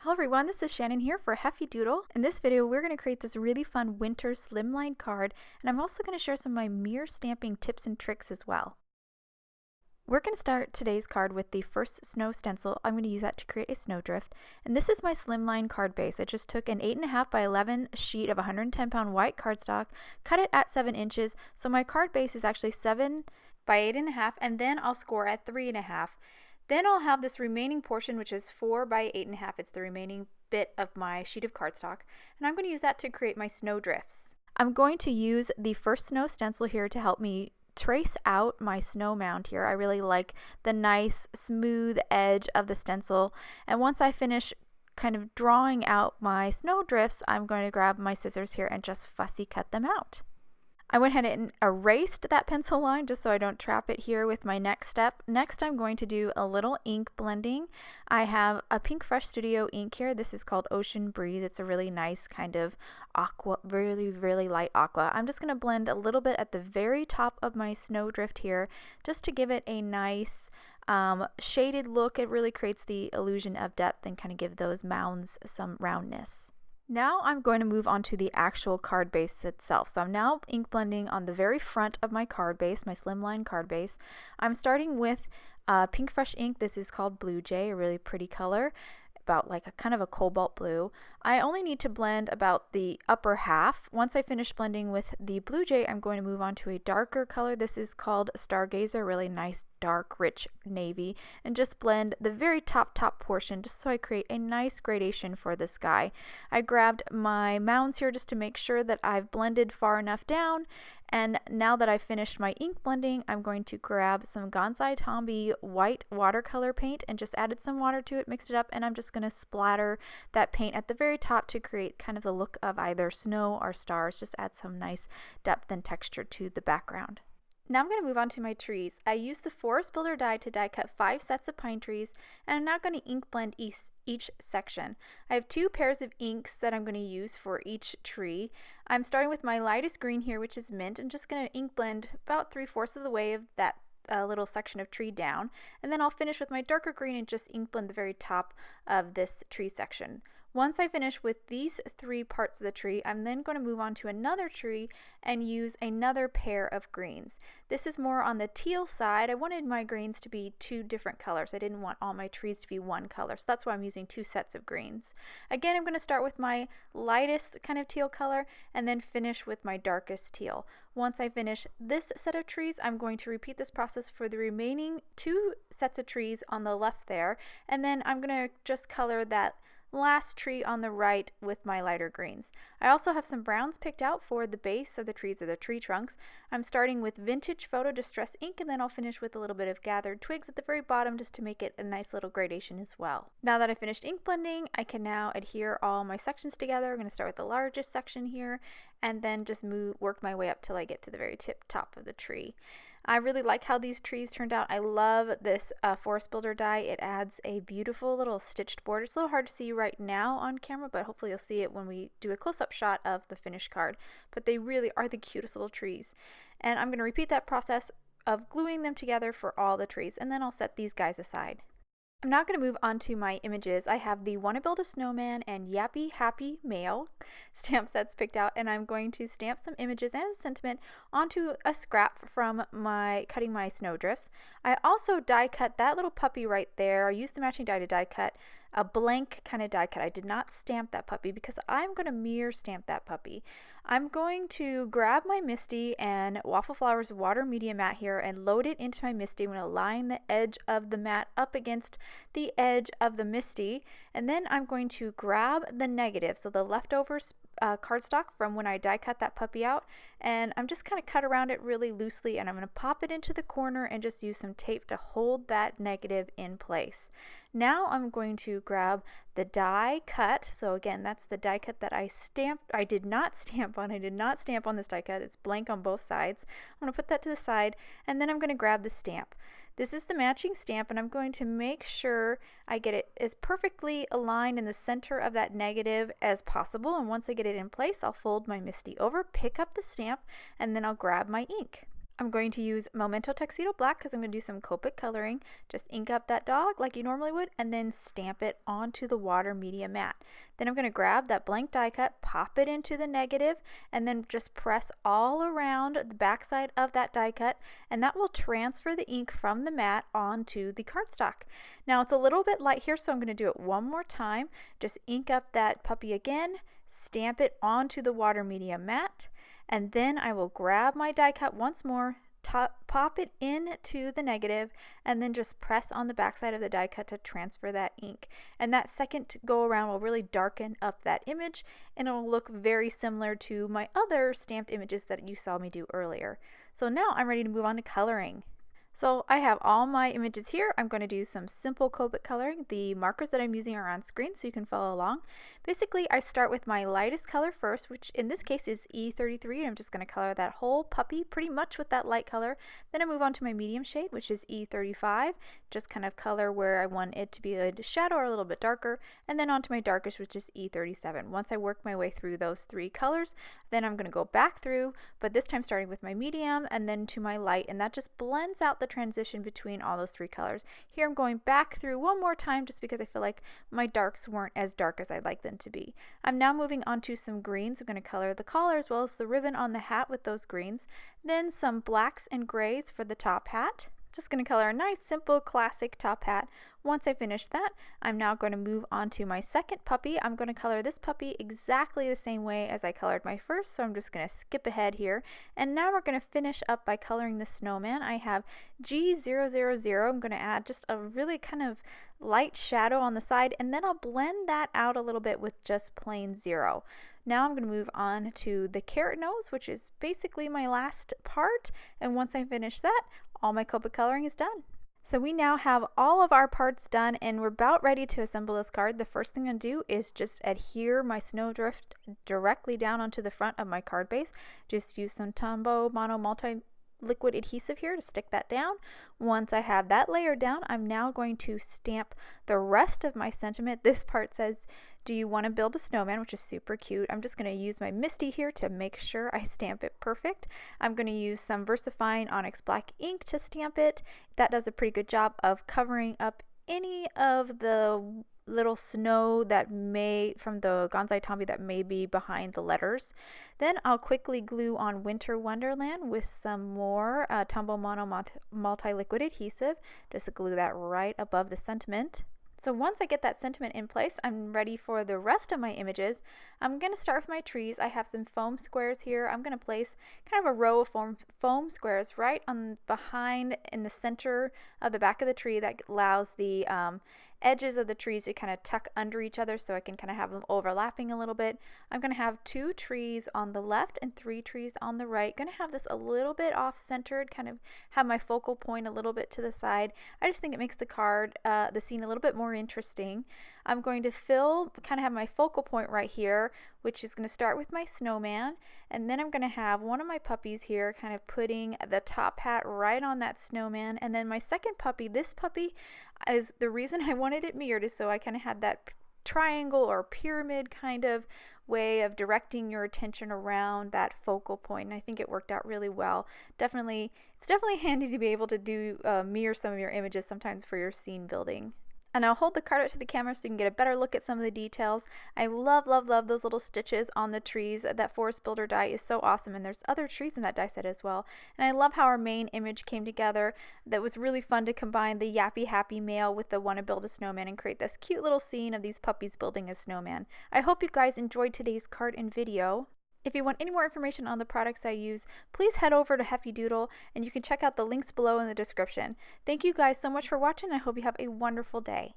Hello everyone, this is Shannon here for Heffy Doodle. In this video, we're going to create this really fun winter slimline card, and I'm also going to share some of my mirror stamping tips and tricks as well. We're going to start today's card with the first snow stencil. I'm going to use that to create a snowdrift, and this is my slimline card base. I just took an 8.5 by 11 sheet of 110-pound white cardstock, cut it at 7 inches, so my card base is actually 7 by 8.5, and then I'll score at 3.5. Then I'll have this remaining portion, which is 4 by 8.5. It's the remaining bit of my sheet of cardstock, and I'm going to use that to create my snow drifts. I'm going to use the first snow stencil here to help me trace out my snow mound here. I really like the nice smooth edge of the stencil, and once I finish kind of drawing out my snow drifts, I'm going to grab my scissors here and just fussy cut them out. I went ahead and erased that pencil line just so I don't trap it here with my next step. Next, I'm going to do a little ink blending. I have a Pink Fresh Studio ink here. This is called Ocean Breeze. It's a really nice kind of aqua, really light aqua. I'm just going to blend a little bit at the very top of my snowdrift here just to give it a nice shaded look. It really creates the illusion of depth and kind of give those mounds some roundness. Now I'm going to move on to the actual card base itself. So I'm now ink blending on the very front of my card base, my slimline card base. I'm starting with Pink Fresh ink. This is called Blue Jay, a really pretty color, about like a kind of a cobalt blue. I only need to blend about the upper half. Once I finish blending with the Blue Jay, I'm going to move on to a darker color. This is called Stargazer, really nice dark rich navy, and just blend the very top portion just so I create a nice gradation for the sky. I grabbed my mounds here just to make sure that I've blended far enough down, and now that I've finished my ink blending, I'm going to grab some Gansai Tombi white watercolor paint and just added some water to it, mixed it up, and I'm just going to splatter that paint at the very top to create kind of the look of either snow or stars. Just add some nice depth and texture to the background. Now I'm going to move on to my trees. I used the Forest Builder die to die cut 5 sets of pine trees, and I'm now going to ink blend each section. I have 2 pairs of inks that I'm going to use for each tree. I'm starting with my lightest green here, which is mint, and just going to ink blend about 3/4 of the way of that little section of tree down, and then I'll finish with my darker green and just ink blend the very top of this tree section. Once I finish with these 3 parts of the tree, I'm then going to move on to another tree and use another pair of greens. This is more on the teal side. I wanted my greens to be 2 different colors. I didn't want all my trees to be one color, so that's why I'm using 2 sets of greens. Again, I'm going to start with my lightest kind of teal color and then finish with my darkest teal. Once I finish this set of trees, I'm going to repeat this process for the remaining 2 sets of trees on the left there, and then I'm going to just color that last tree on the right with my lighter greens. I also have some browns picked out for the base of the trees or the tree trunks. I'm starting with Vintage Photo Distress ink, and then I'll finish with a little bit of gathered twigs at the very bottom just to make it a nice little gradation as well. Now that I finished ink blending, I can now adhere all my sections together. I'm going to start with the largest section here and then just work my way up till I get to the very top of the tree. I really like how these trees turned out. I love this Forest Builder die. It adds a beautiful little stitched border. It's a little hard to see right now on camera, but hopefully you'll see it when we do a close-up shot of the finished card. But they really are the cutest little trees. And I'm going to repeat that process of gluing them together for all the trees, and then I'll set these guys aside. I'm now going to move on to my images. I have the Wanna Build a Snowman and Yappy Happy Mail stamp sets picked out, and I'm going to stamp some images and a sentiment onto a scrap from cutting my snowdrifts. I also die cut that little puppy right there. I used the matching die to die cut a blank kind of die cut. I did not stamp that puppy because I'm going to mirror stamp that puppy. I'm going to grab my MISTI and Waffle Flowers Water Media mat here and load it into my MISTI. I'm going to line the edge of the mat up against the edge of the MISTI, and then I'm going to grab the negative, so the leftover cardstock from when I die cut that puppy out, and I'm just kind of cut around it really loosely, and I'm going to pop it into the corner and just use some tape to hold that negative in place. Now I'm going to grab the die cut. So again, that's the die cut that I stamped. I did not stamp on this die cut. It's blank on both sides. I'm going to put that to the side, and then I'm going to grab the stamp. This is the matching stamp, and I'm going to make sure I get it as perfectly aligned in the center of that negative as possible. And once I get it in place, I'll fold my MISTI over, pick up the stamp, and then I'll grab my ink. I'm going to use Memento Tuxedo Black because I'm going to do some Copic coloring. Just ink up that dog like you normally would and then stamp it onto the water media mat. Then I'm going to grab that blank die cut, pop it into the negative, and then just press all around the backside of that die cut, and that will transfer the ink from the mat onto the cardstock. Now it's a little bit light here, so I'm going to do it one more time. Just ink up that puppy again, stamp it onto the water media mat, and then I will grab my die cut once more, pop it into the negative, and then just press on the backside of the die cut to transfer that ink. And that second go around will really darken up that image, and it will look very similar to my other stamped images that you saw me do earlier. So now I'm ready to move on to coloring. So I have all my images here. I'm going to do some simple Copic coloring. The markers that I'm using are on screen so you can follow along. Basically, I start with my lightest color first, which in this case is E33, and I'm just going to color that whole puppy pretty much with that light color. Then I move on to my medium shade, which is E35, just kind of color where I want it to be a shadow or a little bit darker, and then on to my darkest, which is E37. Once I work my way through those three colors, then I'm going to go back through, but this time starting with my medium and then to my light, and that just blends out the transition between all those three colors. Here I'm going back through one more time just because I feel like my darks weren't as dark as I'd like them to be. I'm now moving on to some greens. I'm going to color the collar as well as the ribbon on the hat with those greens. Then some blacks and grays for the top hat. Just going to color a nice simple classic top hat. Once I finish that, I'm now going to move on to my second puppy. I'm going to color this puppy exactly the same way as I colored my first, so I'm just going to skip ahead here. And now we're going to finish up by coloring the snowman. I have G000. I'm going to add just a really kind of light shadow on the side, and then I'll blend that out a little bit with just plain 0. Now I'm going to move on to the carrot nose, which is basically my last part, and once I finish that, all my Copic coloring is done. So we now have all of our parts done and we're about ready to assemble this card. The first thing I do is just adhere my snowdrift directly down onto the front of my card base. Just use some Tombow Mono Multi-Liquid adhesive here to stick that down. Once I have that layer down, I'm now going to stamp the rest of my sentiment. This part says, "Do you want to build a snowman?" which is super cute. I'm just going to use my MISTI here to make sure I stamp it perfect. I'm going to use some VersaFine Onyx Black ink to stamp it. That does a pretty good job of covering up any of the little snow that may, from the Gonzai Tombi, that may be behind the letters. Then I'll quickly glue on Winter Wonderland with some more Tombow Mono Multi-Liquid adhesive, just to glue that right above the sentiment. So once I get that sentiment in place, I'm ready for the rest of my images. I'm going to start with my trees. I have some foam squares here. I'm going to place kind of a row of foam squares right on behind in the center of the back of the tree. That allows the edges of the trees to kind of tuck under each other so I can kind of have them overlapping a little bit. I'm going to have 2 trees on the left and 3 trees on the right. Going to have this a little bit off-centered, kind of have my focal point a little bit to the side. I just think it makes the card, the scene a little bit more interesting. I'm going to kind of have my focal point right here, which is going to start with my snowman, and then I'm going to have one of my puppies here kind of putting the top hat right on that snowman, and then my second puppy, this puppy is the reason I wanted it mirrored is so I kind of had that triangle or pyramid kind of way of directing your attention around that focal point, and I think it worked out really well. It's definitely handy to be able to do mirror some of your images sometimes for your scene building. And I'll hold the card up to the camera so you can get a better look at some of the details. I love those little stitches on the trees. That Forest Builder die is so awesome, and there's other trees in that die set as well. And I love how our main image came together. That was really fun to combine the Yappy Happy male with the Wanna Build a Snowman and create this cute little scene of these puppies building a snowman. I hope you guys enjoyed today's card and video. If you want any more information on the products I use, please head over to Heffy Doodle, and you can check out the links below in the description. Thank you guys so much for watching, and I hope you have a wonderful day.